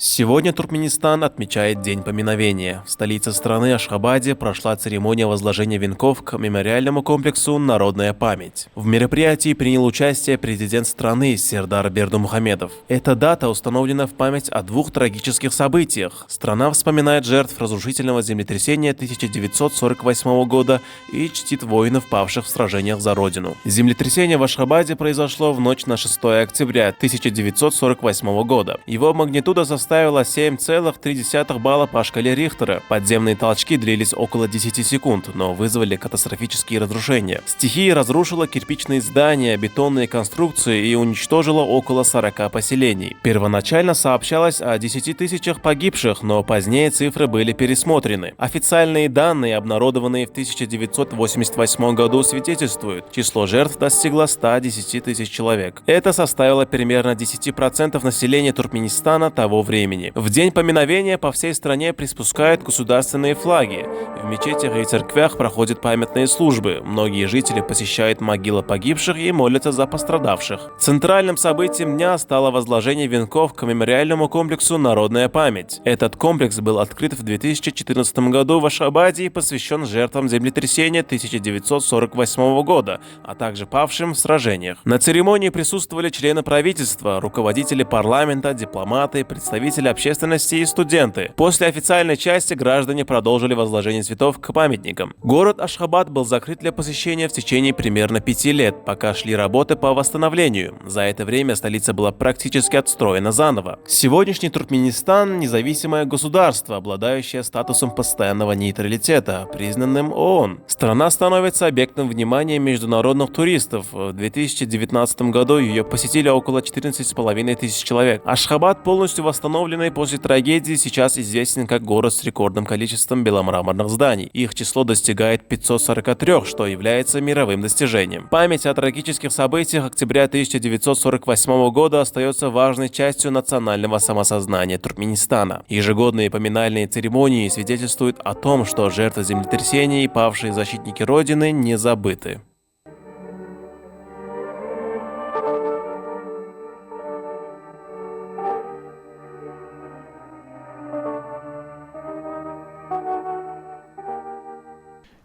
Сегодня Туркменистан отмечает День поминовения. В столице страны Ашхабаде прошла церемония возложения венков к мемориальному комплексу «Народная память». В мероприятии принял участие президент страны Сердар Бердымухамедов. Эта дата установлена в память о двух трагических событиях. Страна вспоминает жертв разрушительного землетрясения 1948 года и чтит воинов, павших в сражениях за родину. Землетрясение в Ашхабаде произошло в ночь на 6 октября 1948 года. Его магнитуда составила 7,3 балла по шкале Рихтера. Подземные толчки длились около 10 секунд, но вызвали катастрофические разрушения. Стихия разрушила кирпичные здания, бетонные конструкции и уничтожила около 40 поселений. Первоначально сообщалось о 10 тысячах погибших, но позднее цифры были пересмотрены. Официальные данные, обнародованные в 1988 году, свидетельствуют, число жертв достигло 110 тысяч человек. Это составило примерно 10% населения Туркменистана того времени. В день поминовения по всей стране приспускают государственные флаги. В мечетях и церквях проходят памятные службы. Многие жители посещают могилы погибших и молятся за пострадавших. Центральным событием дня стало возложение венков к мемориальному комплексу «Народная память». Этот комплекс был открыт в 2014 году в Ашхабаде и посвящен жертвам землетрясения 1948 года, а также павшим в сражениях. На церемонии присутствовали члены правительства, руководители парламента, дипломаты, представители общественности и студенты. После официальной части граждане продолжили возложение цветов к памятникам. Город Ашхабад был закрыт для посещения в течение примерно 5 лет, пока шли работы по восстановлению. За это время столица была практически отстроена заново. Сегодняшний Туркменистан – независимое государство, обладающее статусом постоянного нейтралитета, признанным ООН. Страна становится объектом внимания международных туристов. В 2019 году ее посетили около 14,5 тысяч человек. Ашхабад, полностью восстановленный после трагедии, сейчас известен как город с рекордным количеством беломраморных зданий. Их число достигает 543, что является мировым достижением. Память о трагических событиях октября 1948 года остается важной частью национального самосознания Туркменистана. Ежегодные поминальные церемонии свидетельствуют о том, что жертвы землетрясений и павшие защитники Родины не забыты.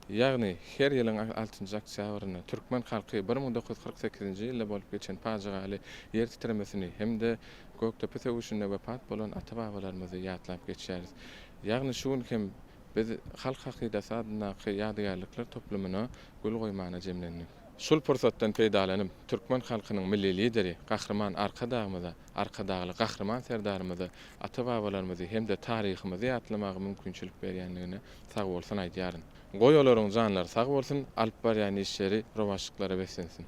Ýagny her ýylyň 6-njy oktýabryny türkmen halky 1948-nji ýylda bolup geçen pajagaly ýer titremesini hemde Göktepe söwüşinde wepat bolan ata-babalarymyzy ýatlap geçýäris. Ýagny şuň hem biz halk hakydasy adyna ýadygärlikler toplumyna gül goýmana jemlendik. Şol pursatdan peýdalanyp türkmen halkynyň milli lideri, gahrman arkadagly gahrman serdarymyzy, ata-babalarymyzy hemde taryhymyzy ýatlamagy mümkinçilik berýändigine sag bolsun aýdýaryn. Goýolaryň janlary sag bolsun, alyp barýan işleri, rowaşlyklara beslensin.